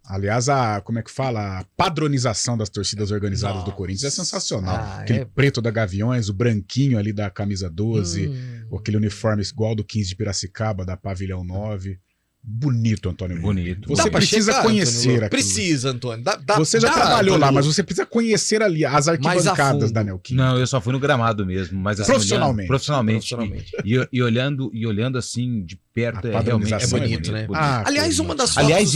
Aliás, como é que fala? A padronização das torcidas organizadas do Corinthians é sensacional. Aquele preto da Gaviões, o branquinho ali da camisa 12, aquele uniforme igual do 15 de Piracicaba, da Pavilhão 9. Bonito, Antônio. Bonito. Você precisa conhecer aquilo. Precisa, Antônio. Você já trabalhou lá, mas você precisa conhecer ali as arquibancadas da Neoquímica. Não, eu só fui no gramado mesmo. Mas assim, profissionalmente. E olhando assim de perto, realmente é bonito, né? Aliás, uma das fotos... Aliás,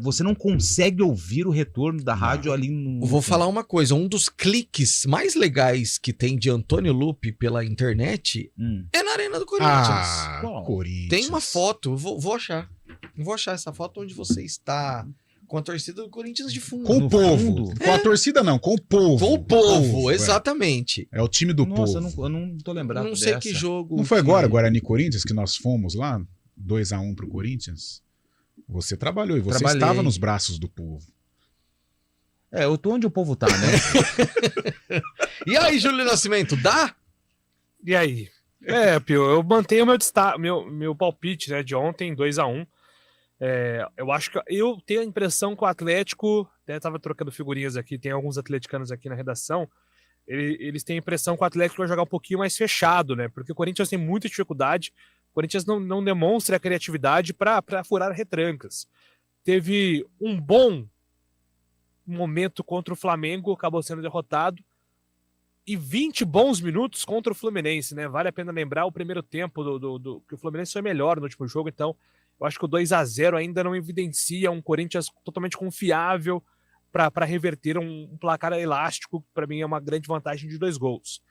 você não consegue ouvir o retorno da rádio ali no... Vou falar uma coisa. Um dos cliques mais legais que tem de Antônio Lupi pela internet é na Arena do Corinthians. Corinthians. Tem uma foto, vou achar. Vou achar essa foto onde você está com a torcida do Corinthians de fundo. Com o povo. Com a torcida não, com o povo. Com o povo, exatamente. É o time do povo. Eu não tô lembrado Não sei que jogo. Não foi agora, Guarani Corinthians, que nós fomos lá? 2-1 pro Corinthians? Você trabalhou e você Trabalhei. estava nos braços do povo. Eu tô onde o povo tá, né? E aí, Júlio Nascimento, dá? E aí? Pio, eu mantenho meu palpite, né, de ontem, 2-1. Eu acho que eu tenho a impressão que o Atlético, até tava trocando figurinhas aqui, tem alguns atleticanos aqui na redação, eles têm a impressão que o Atlético vai jogar um pouquinho mais fechado, né? Porque o Corinthians tem muita dificuldade, o Corinthians não demonstra a criatividade para furar retrancas. Teve um bom momento contra o Flamengo, acabou sendo derrotado, e 20 bons minutos contra o Fluminense, né? Vale a pena lembrar o primeiro tempo que o Fluminense foi melhor no último jogo, então eu acho que o 2-0 ainda não evidencia um Corinthians totalmente confiável para reverter um placar elástico, que para mim é uma grande vantagem de 2 gols.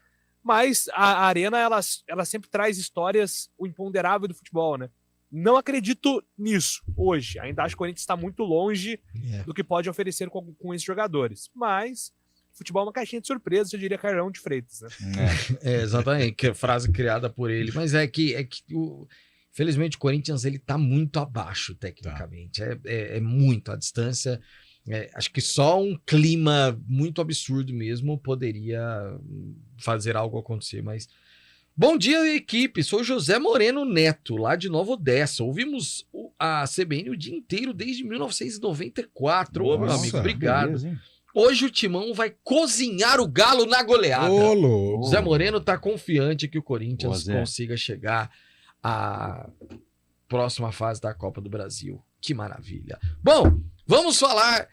Mas a Arena, ela sempre traz histórias, o imponderável do futebol, né? Não acredito nisso hoje. Ainda acho que o Corinthians está muito longe do que pode oferecer com esses jogadores. Mas futebol é uma caixinha de surpresas, eu diria Carlão de Freitas, né? Exatamente, que é frase criada por ele. Mas infelizmente o Corinthians ele tá muito abaixo tecnicamente. É muito a distância. Acho que só um clima muito absurdo mesmo poderia fazer algo acontecer, mas... Bom dia, equipe. Sou José Moreno Neto, lá de Nova Odessa. Ouvimos a CBN o dia inteiro desde 1994. Ô, meu amigo, obrigado. Beleza, hoje o Timão vai cozinhar o Galo na goleada. Ô, louco. Zé Moreno tá confiante que o Corinthians consiga chegar à próxima fase da Copa do Brasil. Que maravilha. Bom, vamos falar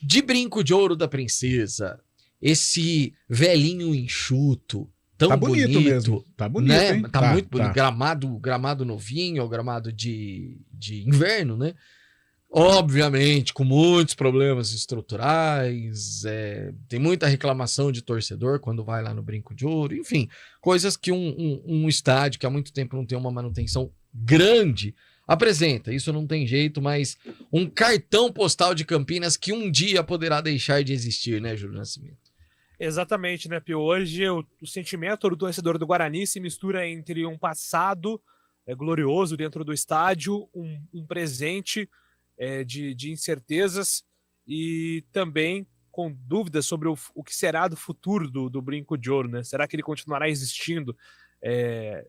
de Brinco de Ouro da Princesa. Esse velhinho enxuto, tão tá bonito mesmo. Tá bonito, né? hein? Tá muito bonito. Gramado novinho, ou gramado de inverno, né? Obviamente, com muitos problemas estruturais, tem muita reclamação de torcedor quando vai lá no Brinco de Ouro, enfim, coisas que um estádio que há muito tempo não tem uma manutenção grande apresenta. Isso não tem jeito, mas um cartão postal de Campinas que um dia poderá deixar de existir, né, Júlio Nascimento? Exatamente, né, Pio? Hoje o sentimento do torcedor do Guarani se mistura entre um passado glorioso dentro do estádio, um presente de incertezas e também com dúvidas sobre o que será do futuro do Brinco de Ouro, né? Será que ele continuará existindo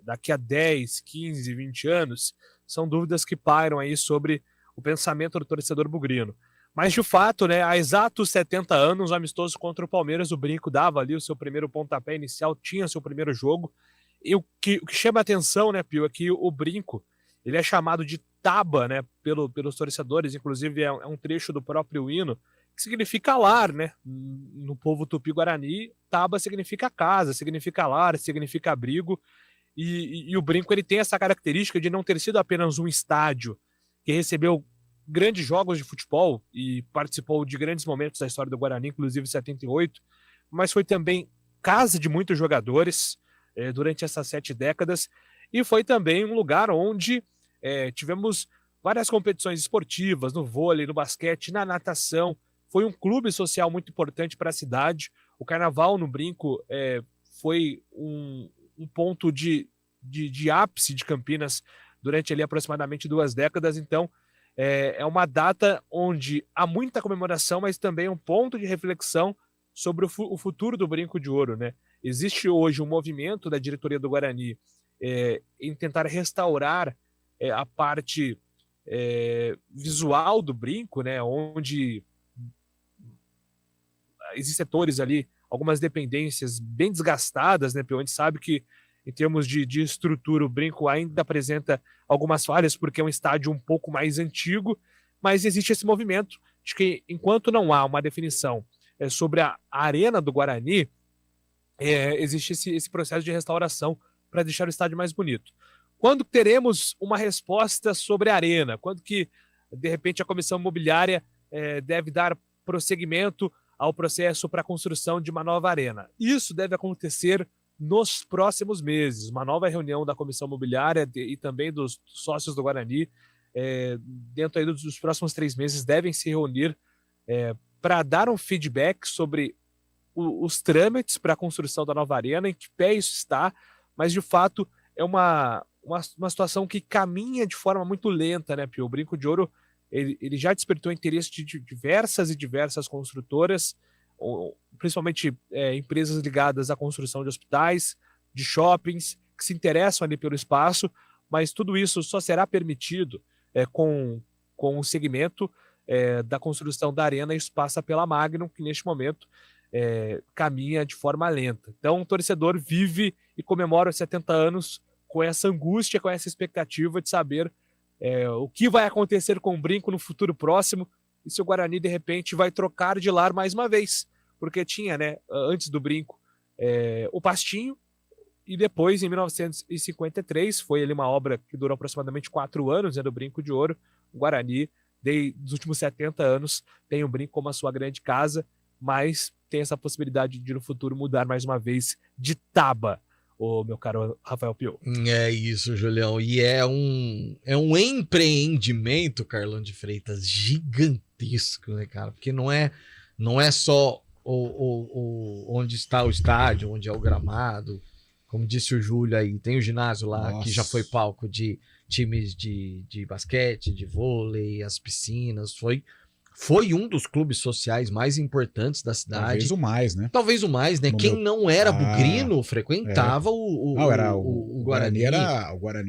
daqui a 10, 15, 20 anos? São dúvidas que pairam aí sobre o pensamento do torcedor bugrino. Mas, de fato, né, há exatos 70 anos, amistoso contra o Palmeiras, o Brinco dava ali o seu primeiro pontapé inicial, tinha seu primeiro jogo. E o que chama a atenção, né, Pio, é que o Brinco, ele é chamado de Taba, né, pelos torcedores, inclusive é um trecho do próprio hino, que significa lar, né, no povo tupi-guarani. Taba significa casa, significa lar, significa abrigo, e o Brinco ele tem essa característica de não ter sido apenas um estádio que recebeu grandes jogos de futebol e participou de grandes momentos da história do Guarani, inclusive 78, mas foi também casa de muitos jogadores durante essas 7 décadas, e foi também um lugar onde tivemos várias competições esportivas, no vôlei, no basquete, na natação. Foi um clube social muito importante para a cidade. O Carnaval no Brinco foi um ponto de ápice de Campinas durante ali aproximadamente 2 décadas, então é uma data onde há muita comemoração, mas também um ponto de reflexão sobre o futuro do Brinco de Ouro, né? Existe hoje um movimento da diretoria do Guarani em tentar restaurar a parte visual do Brinco, né? Onde existem setores ali, algumas dependências bem desgastadas, né? Porque a gente sabe que em termos de estrutura, o Brinco ainda apresenta algumas falhas, porque é um estádio um pouco mais antigo, mas existe esse movimento de que, enquanto não há uma definição sobre a arena do Guarani, existe esse processo de restauração para deixar o estádio mais bonito. Quando teremos uma resposta sobre a arena? Quando que, de repente, a comissão imobiliária deve dar prosseguimento ao processo para a construção de uma nova arena? Isso deve acontecer nos próximos meses. Uma nova reunião da comissão imobiliária e também dos sócios do Guarani, dentro aí dos próximos 3 meses, devem se reunir para dar um feedback sobre os trâmites para a construção da nova arena, em que pé isso está, mas de fato é uma situação que caminha de forma muito lenta, né, Pio? O Brinco de Ouro, ele já despertou interesse de diversas construtoras, principalmente empresas ligadas à construção de hospitais, de shoppings, que se interessam ali pelo espaço, mas tudo isso só será permitido com o segmento da construção da arena, e isso passa pela Magnum, que neste momento caminha de forma lenta. Então o torcedor vive e comemora os 70 anos com essa angústia, com essa expectativa de saber o que vai acontecer com o Brinco no futuro próximo, e se o Guarani de repente vai trocar de lar mais uma vez, porque tinha, né, antes do Brinco, o Pastinho, e depois, em 1953, foi ali uma obra que durou aproximadamente 4 anos, né, do Brinco de Ouro. O Guarani, dos últimos 70 anos, tem o Brinco como a sua grande casa, mas tem essa possibilidade de no futuro mudar mais uma vez de taba, o meu caro Rafael Pio. É isso, Julião. E é um empreendimento, Carlão de Freitas, gigantesco, né, cara? Porque não é só onde está o estádio, onde é o gramado. Como disse o Júlio aí, tem o ginásio lá. Nossa. Que já foi palco de times de basquete, de vôlei, as piscinas. Foi um dos clubes sociais mais importantes da cidade. Talvez o mais, né? Talvez o mais, né? Quem não era bugrino frequentava o Guarani.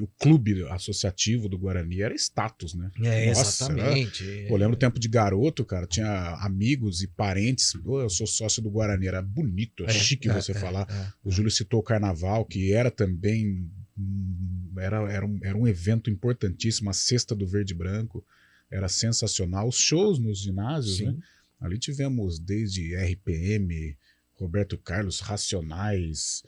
O clube associativo do Guarani era status, né? Nossa, exatamente. Eu lembro o tempo de garoto, cara, tinha amigos e parentes. Eu sou sócio do Guarani, era bonito, chique você falar. O Júlio citou o Carnaval, que era também era um evento importantíssimo, a Sexta do Verde e Branco. Era sensacional. Os shows nos ginásios, sim, né? Ali tivemos desde RPM, Roberto Carlos, Racionais,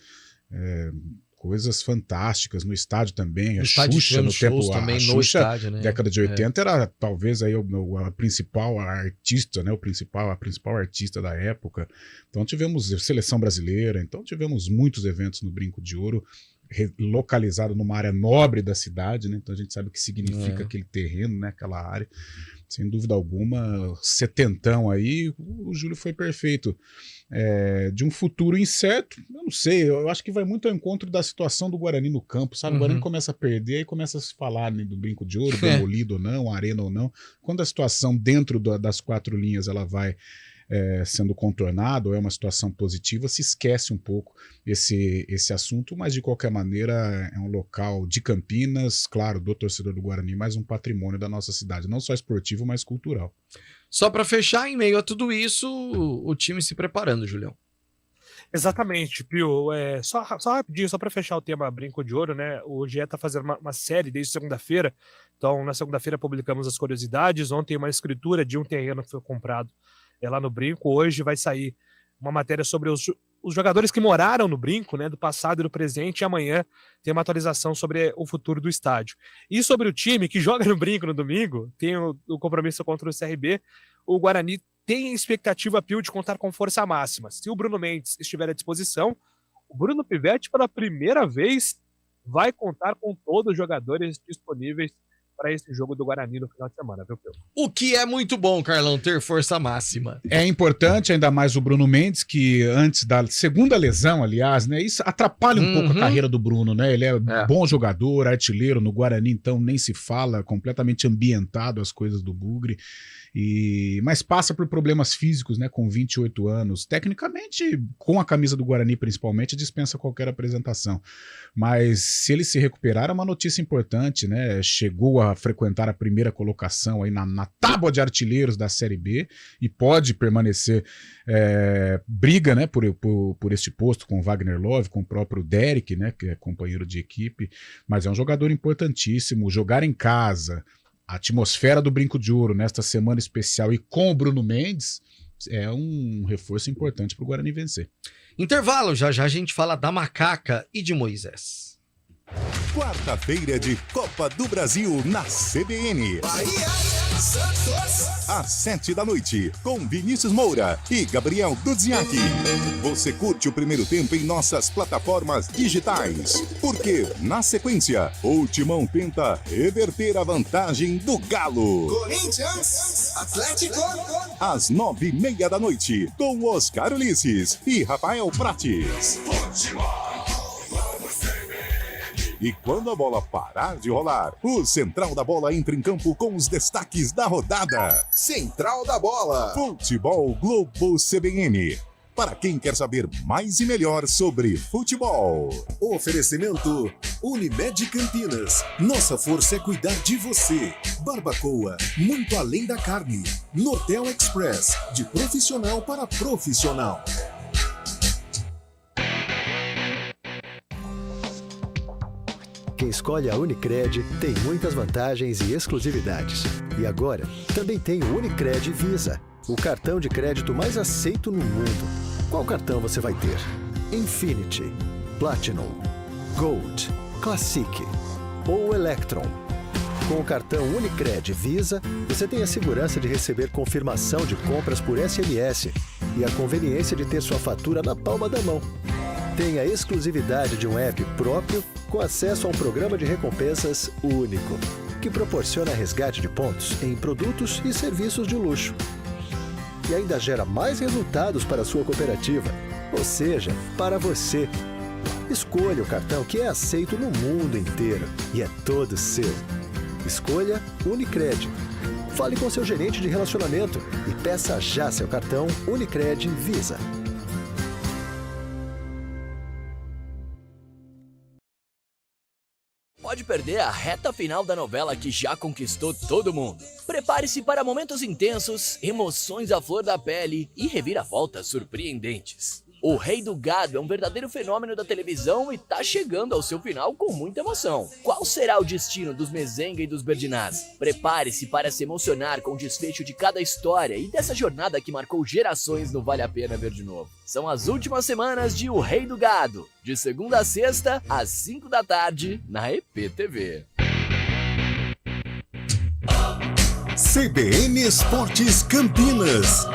coisas fantásticas. No estádio também. A Xuxa, no tempo, também no estádio, né? Década de 80 era talvez aí a principal artista, né? A principal artista da época. Então tivemos Seleção Brasileira, então tivemos muitos eventos no Brinco de Ouro, localizado numa área nobre da cidade, né? Então a gente sabe o que significa aquele terreno, né? Aquela área. Sem dúvida alguma, 70 aí, o Júlio foi perfeito. De um futuro incerto, eu não sei, eu acho que vai muito ao encontro da situação do Guarani no campo, sabe? O Guarani começa a perder e começa a se falar, né, do Brinco de Ouro, demolido ou não, arena ou não. Quando a situação dentro das 4 linhas ela vai sendo contornado, ou é uma situação positiva, se esquece um pouco esse assunto, mas de qualquer maneira é um local de Campinas, claro, do torcedor do Guarani, mas um patrimônio da nossa cidade, não só esportivo, mas cultural. Só para fechar, em meio a tudo isso, o time se preparando, Julião. Exatamente, Pio. Só rapidinho, só para fechar o tema Brinco de Ouro, né? O GE está fazendo uma série desde segunda-feira. Então, na segunda-feira publicamos as curiosidades. Ontem, uma escritura de um terreno que foi comprado lá no Brinco. Hoje vai sair uma matéria sobre os jogadores que moraram no Brinco, né, do passado e do presente, e amanhã tem uma atualização sobre o futuro do estádio. E sobre o time que joga no Brinco no domingo, tem o compromisso contra o CRB, o Guarani tem expectativa, Pio, de contar com força máxima. Se o Bruno Mendes estiver à disposição, o Bruno Pivetti, pela primeira vez, vai contar com todos os jogadores disponíveis para esse jogo do Guarani no final de semana, viu, Pedro? O que é muito bom, Carlão, ter força máxima. É importante, ainda mais o Bruno Mendes, que antes da segunda lesão, aliás, né, isso atrapalha um pouco a carreira do Bruno, né? Ele é bom jogador, artilheiro, no Guarani, então nem se fala, completamente ambientado as coisas do Bugre. Mas passa por problemas físicos, né, com 28 anos. Tecnicamente, com a camisa do Guarani principalmente, dispensa qualquer apresentação. Mas se ele se recuperar, é uma notícia importante, né? Chegou a frequentar a primeira colocação aí na tábua de artilheiros da Série B e pode permanecer briga, né, por este posto com o Wagner Love, com o próprio Derek, né, que é companheiro de equipe. Mas é um jogador importantíssimo. Jogar em casa, a atmosfera do Brinco de Ouro nesta semana especial e com o Bruno Mendes é um reforço importante para o Guarani vencer. Intervalo, já a gente fala da Macaca e de Moisés. Quarta-feira de Copa do Brasil na CBN. Bahia, Santos. Às 7h, com Vinícius Moura e Gabriel Dudziak. Você curte o primeiro tempo em nossas plataformas digitais. Porque, na sequência, o Timão tenta reverter a vantagem do Galo. Corinthians, Atlético. Às 9h30, com Oscar Ulisses e Rafael Prates. E quando a bola parar de rolar, o Central da Bola entra em campo com os destaques da rodada. Central da Bola. Futebol Globo CBN. Para quem quer saber mais e melhor sobre futebol. Oferecimento Unimed Campinas. Nossa força é cuidar de você. Barbacoa, muito além da carne. Nortel Express, de profissional para profissional. Quem escolhe a Unicred tem muitas vantagens e exclusividades. E agora, também tem o Unicred Visa, o cartão de crédito mais aceito no mundo. Qual cartão você vai ter? Infinity, Platinum, Gold, Classic ou Electron? Com o cartão Unicred Visa, você tem a segurança de receber confirmação de compras por SMS e a conveniência de ter sua fatura na palma da mão. Tem a exclusividade de um app próprio com acesso a um programa de recompensas único, que proporciona resgate de pontos em produtos e serviços de luxo. E ainda gera mais resultados para a sua cooperativa, ou seja, para você. Escolha o cartão que é aceito no mundo inteiro e é todo seu. Escolha Unicred. Fale com seu gerente de relacionamento e peça já seu cartão Unicred Visa. Pode perder a reta final da novela que já conquistou todo mundo. Prepare-se para momentos intensos, emoções à flor da pele e reviravoltas surpreendentes. O Rei do Gado é um verdadeiro fenômeno da televisão e tá chegando ao seu final com muita emoção. Qual será o destino dos Mezenga e dos Berdinaz? Prepare-se para se emocionar com o desfecho de cada história e dessa jornada que marcou gerações no Vale a Pena Ver de Novo. São as últimas semanas de O Rei do Gado, de segunda a sexta, às 5 da tarde, na EPTV. CBN Esportes Campinas.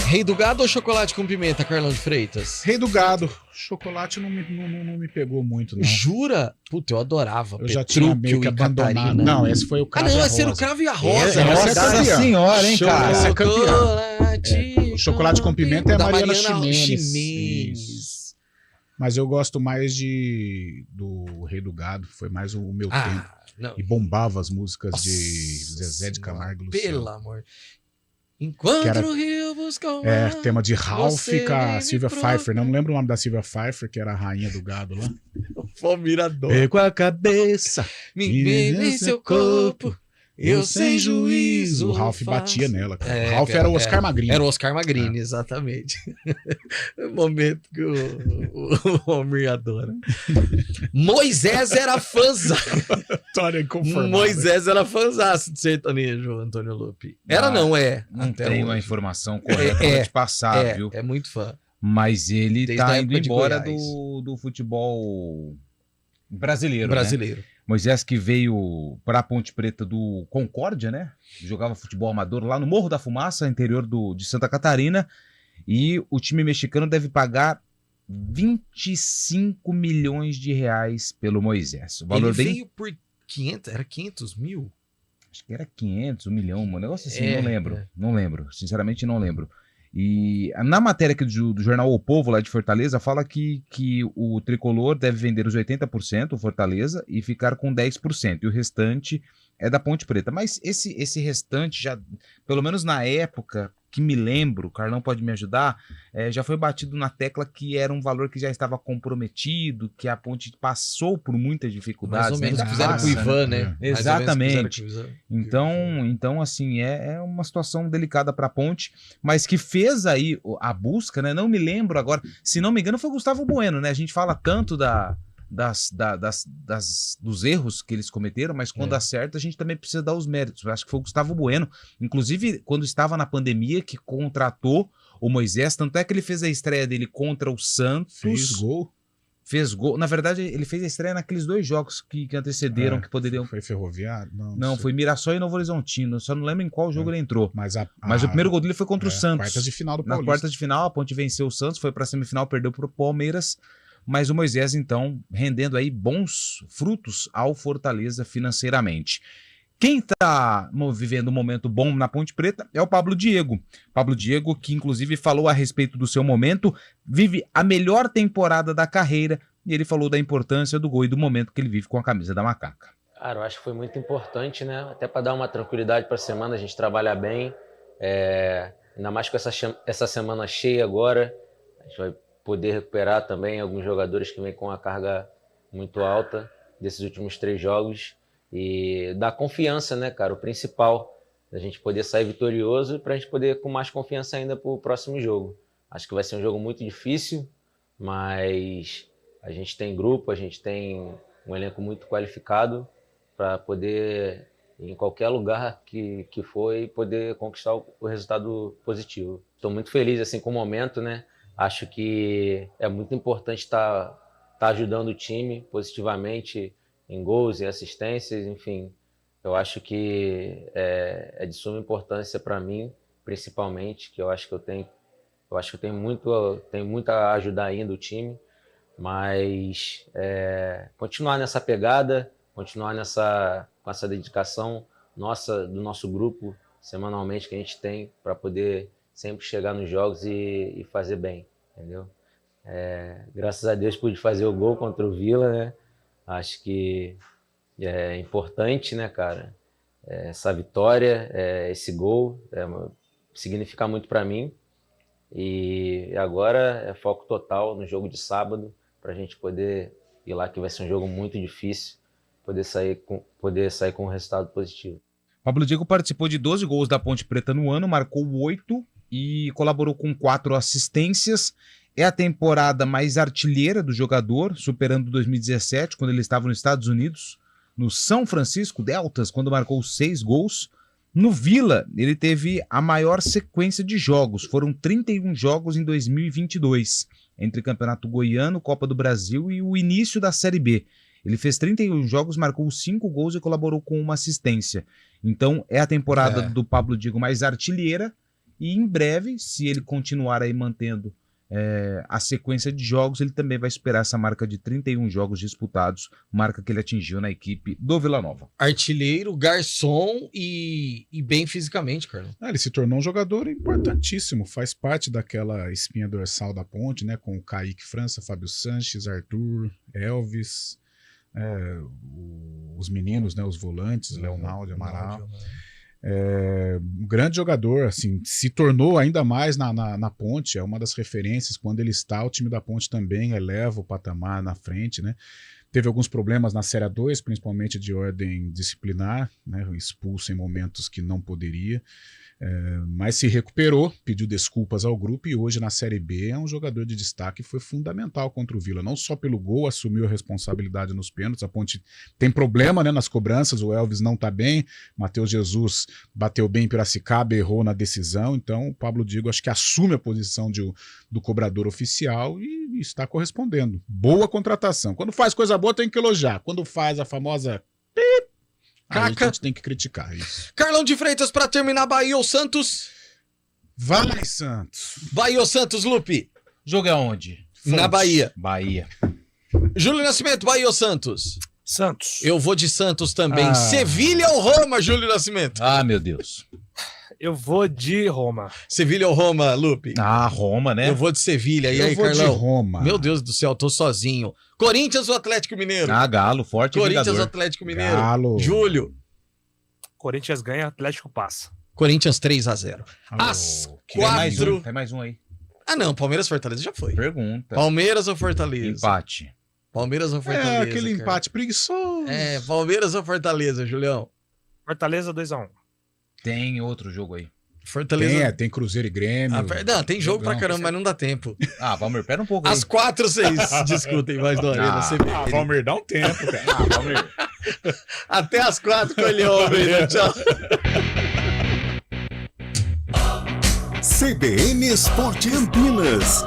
Rei do Gado ou chocolate com pimenta, Carlão de Freitas? Rei do Gado. Chocolate não me pegou muito, não. Jura? Puta, eu adorava. Eu já tinha meio que abandonado. Catarina. Não, esse foi o Cravo e a Rosa. Esse era o Cravo e a Rosa. Nossa senhora, hein, cara? Esse é campeão. Chocolate, chocolate com pimenta é a da Mariana Mariana Ximenes. Isso. Mas eu gosto mais do Rei do Gado, foi mais o meu tempo. Não. E bombava as músicas de Zezé de Camargo e Luciano. Pelo amor. Enquanto o rio busca o mar, tema de Ralph com a Silvia Pfeiffer. Não lembro o nome da Silvia Pfeiffer, que era a rainha do gado lá. O mirador. Pego a cabeça, me vê em seu corpo, eu sem juízo. O Ralph batia nela, cara. O Ralph era o Oscar Magrini. Era o Oscar Magrini, exatamente. O momento que o homem adora. Moisés era fãzão. Moisés era fãzaço de sertanejo, Antônio Lupi. Era, não é? Não tenho a informação correta pra te passar, viu? É muito fã. Mas ele desde tá indo embora do futebol brasileiro, né? Moisés que veio para a Ponte Preta do Concórdia, né? Jogava futebol amador lá no Morro da Fumaça, interior de Santa Catarina. E o time mexicano deve pagar 25 milhões de reais pelo Moisés. O valor ele veio por 500, era 500 mil? Acho que era 500, 1 milhão, um negócio assim, não lembro, sinceramente não lembro. E na matéria aqui do jornal O Povo, lá de Fortaleza, fala que o tricolor deve vender os 80%, o Fortaleza, e ficar com 10%, e o restante é da Ponte Preta. Mas esse restante, já, pelo menos na época que me lembro, o Carlão pode me ajudar, já foi batido na tecla que era um valor que já estava comprometido, que a Ponte passou por muitas dificuldades. Mais ou menos, fizeram com o Ivan, né? Exatamente. Então, assim, é uma situação delicada para a Ponte, mas que fez aí a busca, né? Não me lembro agora, se não me engano foi o Gustavo Bueno, né? A gente fala tanto dos erros que eles cometeram, mas quando acerta a gente também precisa dar os méritos. Eu acho que foi o Gustavo Bueno, inclusive quando estava na pandemia, que contratou o Moisés, tanto é que ele fez a estreia dele contra o Santos. Fez gol. Na verdade, ele fez a estreia naqueles 2 jogos que antecederam, que poderiam... Foi Ferroviário? Não, foi Mirassol e Novo Horizontino. Só não lembro em qual jogo ele entrou. Mas o primeiro gol dele foi contra o Santos. Quartas de final do Paulista. Na quarta de final, a Ponte venceu o Santos, foi para a semifinal, perdeu para o Palmeiras. Mas o Moisés, então, rendendo aí bons frutos ao Fortaleza financeiramente. Quem está vivendo um momento bom na Ponte Preta é o Pablo Diego. Pablo Diego, que inclusive falou a respeito do seu momento, vive a melhor temporada da carreira e ele falou da importância do gol e do momento que ele vive com a camisa da Macaca. Cara, eu acho que foi muito importante, né? Até para dar uma tranquilidade para a semana, a gente trabalha bem, ainda mais com essa semana cheia agora, a gente vai poder recuperar também alguns jogadores que vêm com uma carga muito alta desses últimos 3 jogos e dar confiança, né, cara? O principal, da gente poder sair vitorioso para a gente poder com mais confiança ainda para o próximo jogo. Acho que vai ser um jogo muito difícil, mas a gente tem grupo, a gente tem um elenco muito qualificado para poder, em qualquer lugar que for, e poder conquistar o resultado positivo. Estou muito feliz assim, com o momento, né? Acho que é muito importante estar ajudando o time positivamente em gols e assistências, enfim. Eu acho que é de suma importância para mim, principalmente, que eu acho que eu tenho muito a ajudar ainda o time, mas continuar nessa pegada, continuar com essa dedicação do nosso grupo, semanalmente, que a gente tem, para poder sempre chegar nos jogos e fazer bem, entendeu? Graças a Deus pude fazer o gol contra o Vila, né? Acho que é importante, né, cara? Essa vitória, esse gol, significa muito para mim. E agora é foco total no jogo de sábado, para a gente poder ir lá, que vai ser um jogo muito difícil, poder sair com um resultado positivo. Pablo Diego participou de 12 gols da Ponte Preta no ano, marcou 8 e colaborou com 4 assistências. É a temporada mais artilheira do jogador, superando 2017, quando ele estava nos Estados Unidos, no São Francisco Deltas, quando marcou 6 gols. No Vila, ele teve a maior sequência de jogos, foram 31 jogos em 2022, entre Campeonato Goiano, Copa do Brasil e o início da Série B. Ele fez 31 jogos, marcou 5 gols e colaborou com uma assistência. Então é a temporada do Pablo Diego mais artilheira, e em breve, se ele continuar aí mantendo a sequência de jogos, ele também vai superar essa marca de 31 jogos disputados, marca que ele atingiu na equipe do Vila Nova. Artilheiro, garçom e bem fisicamente, Carlos. Ele se tornou um jogador importantíssimo, faz parte daquela espinha dorsal da Ponte, né, com o Kaique França, Fábio Sanches, Arthur, Elvis, os meninos, né, os volantes, Leonardo, Amaral. Um grande jogador, assim, se tornou ainda mais na Ponte, é uma das referências. Quando ele está, o time da Ponte também eleva o patamar na frente, né? Teve alguns problemas na Série 2, principalmente de ordem disciplinar, né? Expulso em momentos que não poderia, mas se recuperou, pediu desculpas ao grupo, e hoje na Série B é um jogador de destaque, foi fundamental contra o Vila, não só pelo gol, assumiu a responsabilidade nos pênaltis. A Ponte tem problema, né, nas cobranças, o Elvis não está bem, Matheus Jesus bateu bem em Piracicaba, errou na decisão, então o Pablo Diego acho que assume a posição do cobrador oficial e está correspondendo. Boa contratação. Quando faz coisa boa tem que elogiar, quando faz a famosa a gente tem que criticar isso. Carlão de Freitas, para terminar, Bahia ou Santos? Vai, Santos. Bahia ou Santos, Lupe? Jogo é onde? Na Bahia. Bahia. Júlio Nascimento, Bahia ou Santos? Santos. Eu vou de Santos também. Sevilha ou Roma, Júlio Nascimento? Ah, meu Deus. Eu vou de Roma. Sevilha ou Roma, Lupe? Roma, né? Eu vou de Sevilha. E aí, Carlão? Eu vou de Roma. Meu Deus do céu, tô sozinho. Corinthians ou Atlético Mineiro? Galo, forte Corinthians vingador. ou Atlético Mineiro? Galo. Júlio. Corinthians ganha, Atlético passa. Corinthians 3-0. Às 4... Tem mais um aí. Ah, não. Palmeiras ou Fortaleza já foi. Pergunta. Palmeiras ou Fortaleza? Empate. Palmeiras ou Fortaleza? Aquele cara? empate preguiçoso. Palmeiras ou Fortaleza, Julião? Fortaleza 2-1. Tem outro jogo aí. Fortaleza. Tem Cruzeiro e Grêmio. Não, tem jogo pra caramba, mas não dá tempo. Valmir, pera um pouco aí. Às 4 vocês discutem mais do Arena CBN. Valmir, dá um tempo, cara. Valmir. Até às 4 com ele ouve. Tchau. CBN Esporte Campinas.